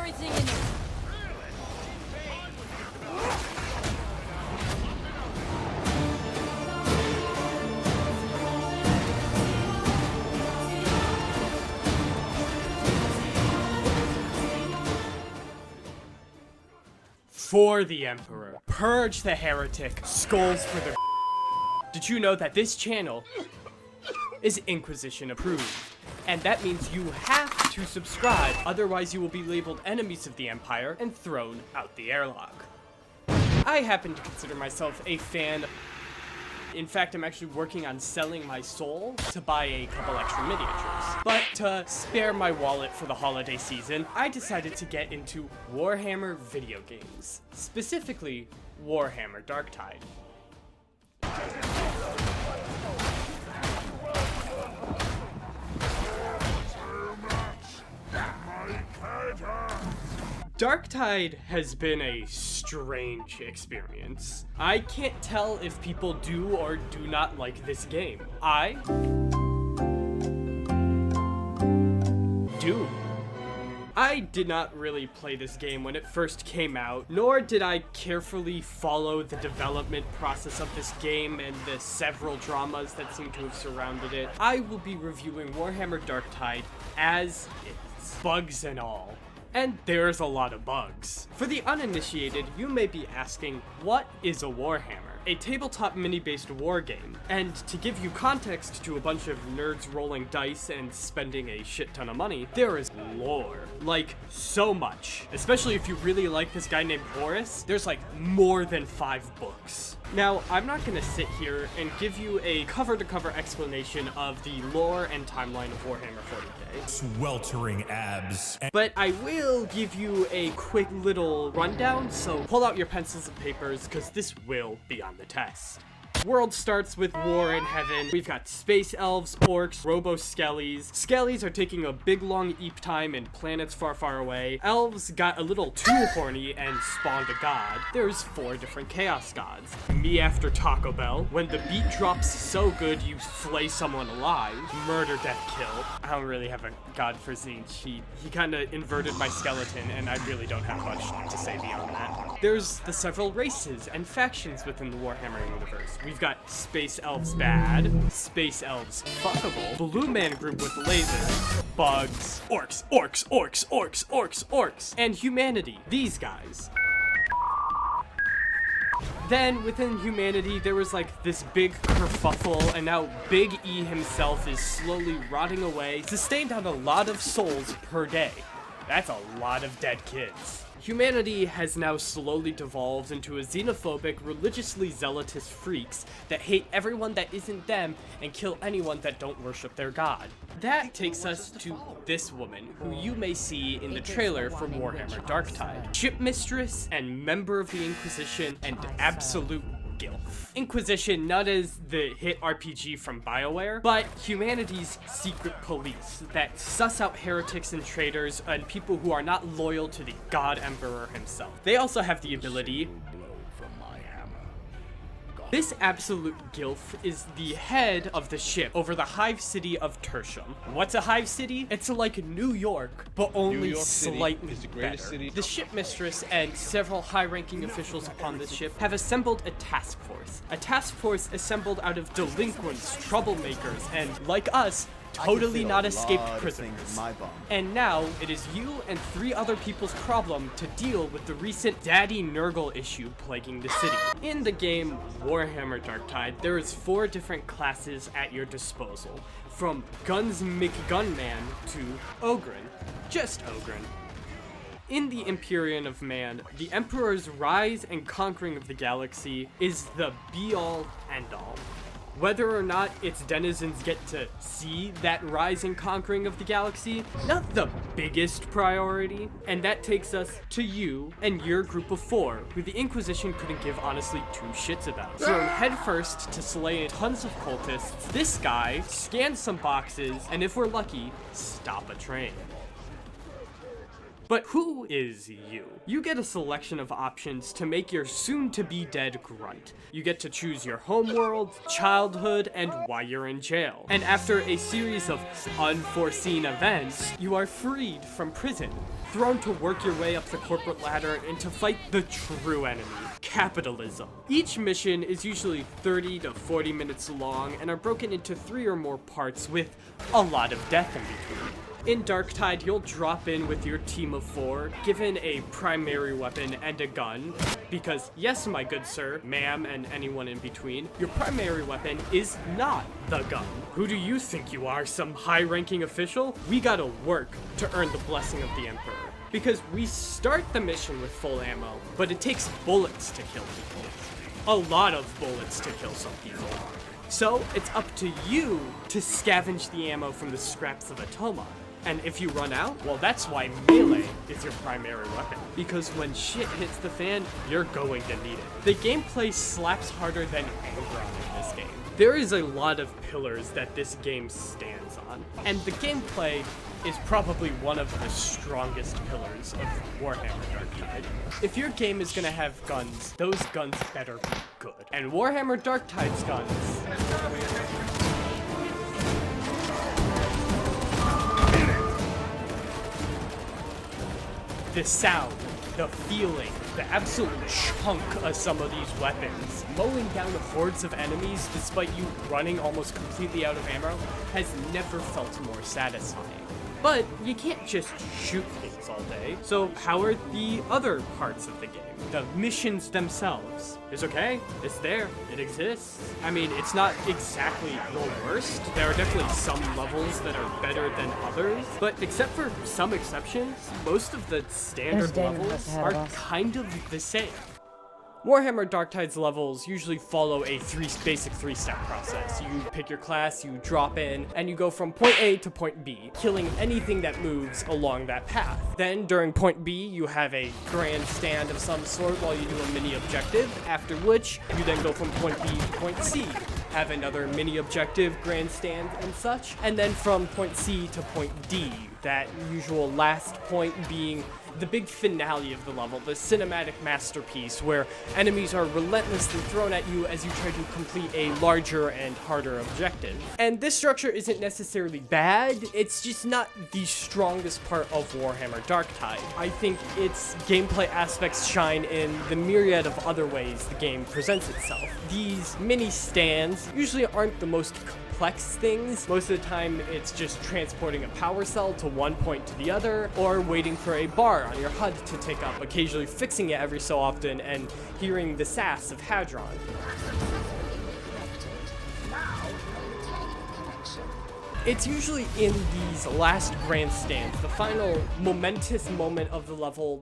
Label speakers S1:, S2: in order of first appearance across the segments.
S1: everything in it.
S2: For the Emperor. Purge the heretic. Skulls for the... Did you know that this channel is Inquisition approved? And that means you have to subscribe, otherwise you will be labeled enemies of the Empire and thrown out the airlock. I happen to consider myself a fan. In fact, I'm actually working on selling my soul to buy a couple extra miniatures. But to spare my wallet for the holiday season, I decided to get into Warhammer video games. Specifically, Warhammer Darktide. Darktide has been a strange experience. I can't tell if people do or do not like this game. I do. I did not really play this game when it first came out, nor did I carefully follow the development process of this game and the several dramas that seem to have surrounded it. I will be reviewing Warhammer Darktide as is, bugs and all. And there's a lot of bugs. For the uninitiated, you may be asking, what is a Warhammer? A tabletop mini-based war game. And to give you context to a bunch of nerds rolling dice and spending a shit ton of money, there is lore. Like, so much. Especially if you really like this guy named Horus, there's like more than 5 books. Now, I'm not gonna sit here and give you a cover-to-cover explanation of the lore and timeline of Warhammer 40k.
S3: Sweltering abs.
S2: But I will give you a quick little rundown, so pull out your pencils and papers, because this will be on the test. World starts with war in heaven. We've got space elves, orcs, robo-skellies. Skellies are taking a big long eep time in planets far, far away. Elves got a little too horny and spawned a god. There's 4 different chaos gods. Me after Taco Bell. When the beat drops so good you flay someone alive. Murder, death, kill. I don't really have a god for Zinch. He kind of inverted my skeleton, and I really don't have much to say beyond that. There's the several races and factions within the Warhammer universe. We've got Space Elves bad, Space Elves fuckable, Blue Man group with lasers, bugs, orcs, orcs, orcs, orcs, orcs, orcs, and humanity, these guys. Then, within humanity, there was like this big kerfuffle, and now Big E himself is slowly rotting away, sustained on a lot of souls per day. That's a lot of dead kids. Humanity has now slowly devolved into a xenophobic, religiously zealotous freaks that hate everyone that isn't them and kill anyone that don't worship their god. That takes us to this woman, who you may see in the trailer for Warhammer Darktide. Ship mistress and member of the Inquisition and absolute gilf. Inquisition, not as the hit RPG from BioWare, but humanity's secret police that suss out heretics and traitors and people who are not loyal to the God Emperor himself. They also have the ability... This absolute gilf is the head of the ship over the hive city of Tertium. What's a hive city? It's like New York, but only slightly better. The ship mistress and several high-ranking officials upon this ship have assembled a task force. A task force assembled out of delinquents, troublemakers, and, like us, totally not escaped prisoners. And now, it is you and 3 other people's problem to deal with the recent Daddy Nurgle issue plaguing the city. In the game Warhammer Darktide, there is 4 different classes at your disposal, from Guns McGunman to Ogryn. Just Ogryn. In the Empyrean of Man, the Emperor's rise and conquering of the galaxy is the be-all, end-all. Whether or not its denizens get to see that rise and conquering of the galaxy, not the biggest priority. And that takes us to you and your group of 4, who the Inquisition couldn't give honestly 2 shits about. Thrown headfirst to slay tons of cultists, this guy scans some boxes, and if we're lucky, stop a train. But who is you? You get a selection of options to make your soon-to-be dead grunt. You get to choose your homeworld, childhood, and why you're in jail. And after a series of unforeseen events, you are freed from prison, thrown to work your way up the corporate ladder and to fight the true enemy, capitalism. Each mission is usually 30 to 40 minutes long and are broken into 3 or more parts with a lot of death in between. In Darktide, you'll drop in with your team of 4, given a primary weapon and a gun, because yes, my good sir, ma'am, and anyone in between, your primary weapon is not the gun. Who do you think you are, some high-ranking official? We gotta work to earn the blessing of the Emperor. Because we start the mission with full ammo, but it takes bullets to kill people. A lot of bullets to kill some people. So it's up to you to scavenge the ammo from the scraps of a Toma. And if you run out, well, that's why melee is your primary weapon. Because when shit hits the fan, you're going to need it. The gameplay slaps harder than Angron in this game. There is a lot of pillars that this game stands on. And the gameplay is probably one of the strongest pillars of Warhammer Darktide. If your game is gonna have guns, those guns better be good. And Warhammer Darktide's guns... The sound, the feeling, the absolute chunk of some of these weapons, mowing down hordes of enemies despite you running almost completely out of ammo, has never felt more satisfying. But you can't just shoot things all day, so how are the other parts of the game? The missions themselves. It's okay, it's there, it exists. I mean, it's not exactly the worst. There are definitely some levels that are better than others, but except for some exceptions, most of the standard levels are kind of the same. Warhammer Darktide's levels usually follow a basic three-step process. You pick your class, you drop in, and you go from point A to point B, killing anything that moves along that path. Then, during point B, you have a grandstand of some sort while you do a mini-objective, after which you then go from point B to point C, have another mini-objective, grandstand, and such, and then from point C to point D, that usual last point being the big finale of the level, the cinematic masterpiece where enemies are relentlessly thrown at you as you try to complete a larger and harder objective. And this structure isn't necessarily bad, it's just not the strongest part of Warhammer Darktide. I think its gameplay aspects shine in the myriad of other ways the game presents itself. These mini stands usually aren't the most complex things. Most of the time it's just transporting a power cell to one point to the other, or waiting for a bar on your HUD to take up, occasionally fixing it every so often and hearing the sass of Hadron. It's usually in these last grandstands, the final momentous moment of the level,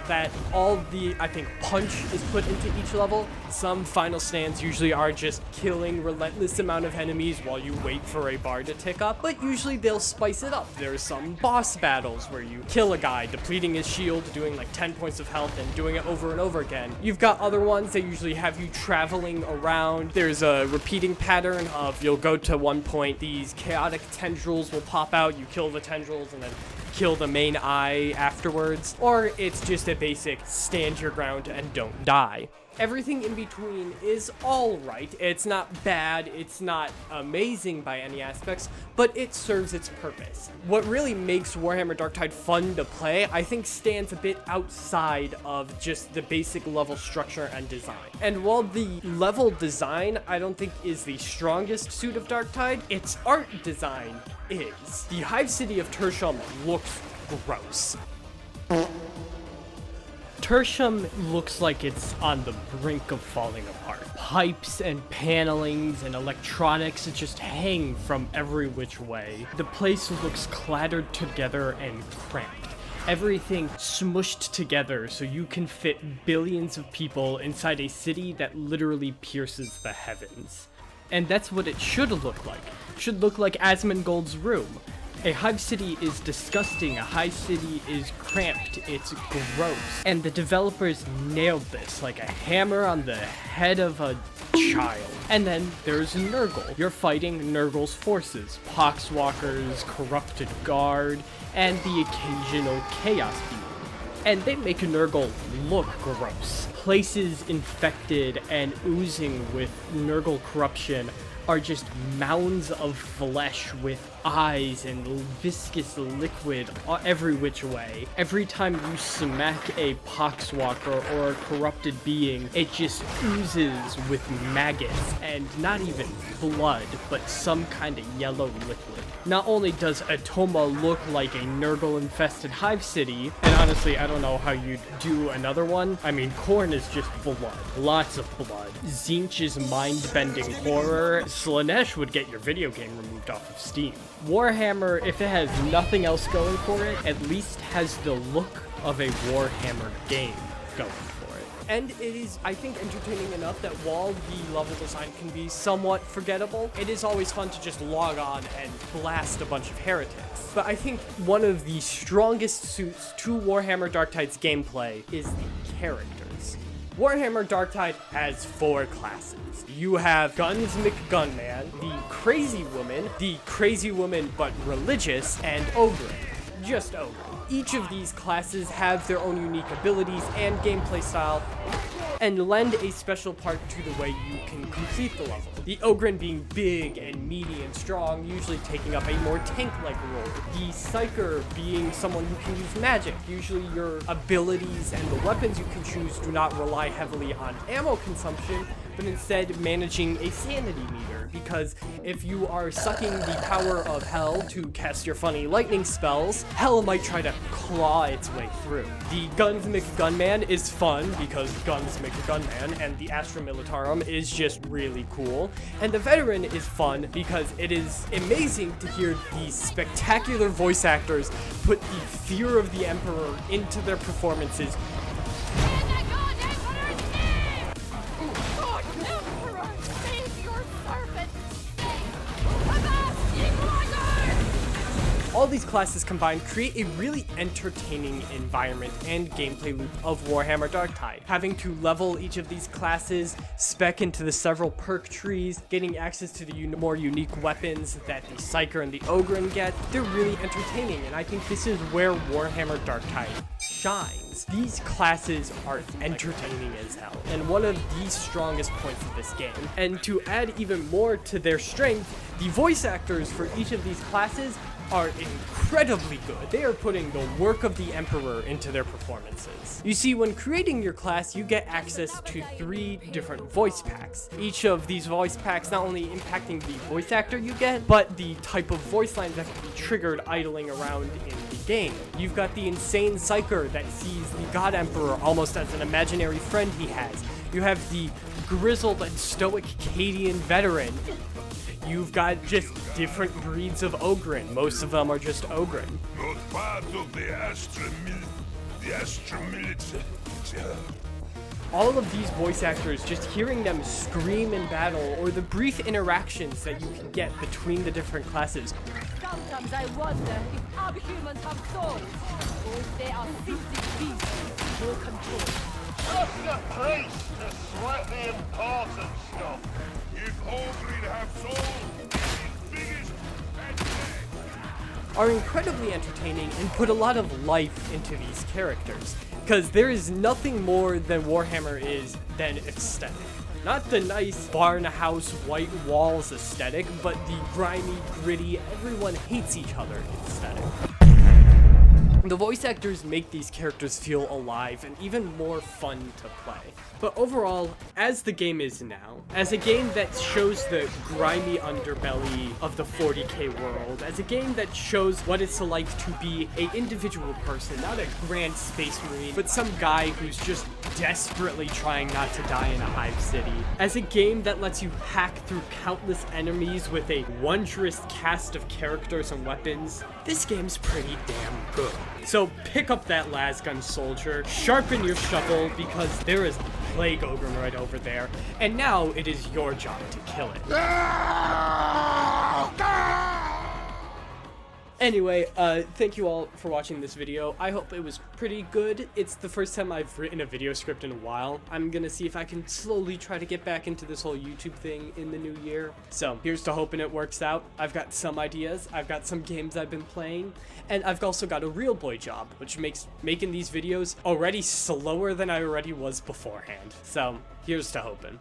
S2: that all the, I think, punch is put into each level. Some final stands usually are just killing relentless amount of enemies while you wait for a bar to tick up, but usually they'll spice it up. There's some boss battles where you kill a guy, depleting his shield, doing like 10 points of health and doing it over and over again. You've got other ones that usually have you traveling around. There's a repeating pattern of you'll go to one point, these chaotic tendrils will pop out, you kill the tendrils and then kill the main eye afterwards, or it's just a basic stand your ground and don't die. Everything in between is alright. It's not bad, it's not amazing by any aspects, but it serves its purpose. What really makes Warhammer Darktide fun to play, I think, stands a bit outside of just the basic level structure and design. And while the level design, I don't think is the strongest suit of Darktide, its art design is. The Hive City of Tertium looks gross. Tertium looks like it's on the brink of falling apart. Pipes and panelings and electronics just hang from every which way. The place looks clattered together and cramped. Everything smushed together so you can fit billions of people inside a city that literally pierces the heavens. And that's what it should look like. It should look like Asmongold's room. A hive city is disgusting, a hive city is cramped, it's gross. And the developers nailed this like a hammer on the head of a child. And then there's Nurgle. You're fighting Nurgle's forces, Poxwalkers, Corrupted Guard, and the occasional Chaos Beam. And they make Nurgle look gross. Places infected and oozing with Nurgle corruption are just mounds of flesh with eyes and viscous liquid every which way. Every time you smack a Poxwalker or a corrupted being, it just oozes with maggots and not even blood, but some kind of yellow liquid. Not only does Atoma look like a Nurgle-infested hive city, and honestly, I don't know how you'd do another one. I mean, Khorne is just blood. Lots of blood. Tzeentch is mind-bending horror. Slaanesh would get your video game removed off of Steam. Warhammer, if it has nothing else going for it, at least has the look of a Warhammer game going for it. And it is, I think, entertaining enough that while the level design can be somewhat forgettable, it is always fun to just log on and blast a bunch of heretics. But I think one of the strongest suits to Warhammer Darktide's gameplay is the characters. Warhammer Darktide has 4 classes. You have Gunsmith Gunman, the Crazy Woman but religious, and Ogre. Just Ogre. Each of these classes have their own unique abilities and gameplay style, and lend a special part to the way you can complete the level. The Ogre being big and meaty and strong, usually taking up a more tank-like role. The Psyker being someone who can use magic. Usually your abilities and the weapons you can choose do not rely heavily on ammo consumption, but instead managing a sanity meter, because if you are sucking the power of hell to cast your funny lightning spells, hell might try to claw its way through. The Gunsmith Gunman is fun because Gunsmith Gunman, and the Astra Militarum is just really cool. And the Veteran is fun because it is amazing to hear these spectacular voice actors put the fear of the Emperor into their performances. All these classes combined create a really entertaining environment and gameplay loop of Warhammer Darktide. Having to level each of these classes, spec into the several perk trees, getting access to the more unique weapons that the Psyker and the Ogre get, they're really entertaining, and I think this is where Warhammer Darktide shines. These classes are entertaining as hell, and one of the strongest points of this game. And to add even more to their strength, the voice actors for each of these classes are incredibly good. They are putting the work of the Emperor into their performances. You see, when creating your class, you get access to 3 different voice packs. Each of these voice packs not only impacting the voice actor you get, but the type of voice lines that can be triggered idling around in the game. You've got the insane Psyker that sees the God Emperor almost as an imaginary friend he has. You have the grizzled and stoic Cadian Veteran. You've got just different breeds of Ogren. Most of them are just Ogren.
S1: Not part of the Astra military.
S2: All of these voice actors, just hearing them scream in battle, or the brief interactions that you can get between the different classes.
S4: Sometimes I wonder if other humans have souls, or if they are simply beasts with no control.
S1: What's the price to sweat the important stuff? If Ogren have souls, his biggest and
S2: are incredibly entertaining and put a lot of life into these characters. Because there is nothing more than Warhammer is than aesthetic. Not the nice barn house white walls aesthetic, but the grimy, gritty, everyone hates each other aesthetic. The voice actors make these characters feel alive and even more fun to play. But overall, as the game is now, as a game that shows the grimy underbelly of the 40k world, as a game that shows what it's like to be an individual person, not a grand space marine, but some guy who's just desperately trying not to die in a hive city, as a game that lets you hack through countless enemies with a wondrous cast of characters and weapons, this game's pretty damn good. So pick up that lasgun soldier, sharpen your shovel, because there is Plague Ogre right over there, and now it is your job to kill it. Anyway, thank you all for watching this video. I hope it was pretty good. It's the first time I've written a video script in a while. I'm gonna see if I can slowly try to get back into this whole YouTube thing in the new year. So here's to hoping it works out. I've got some ideas, I've got some games I've been playing, and I've also got a real boy job, which makes making these videos already slower than I already was beforehand. So here's to hoping.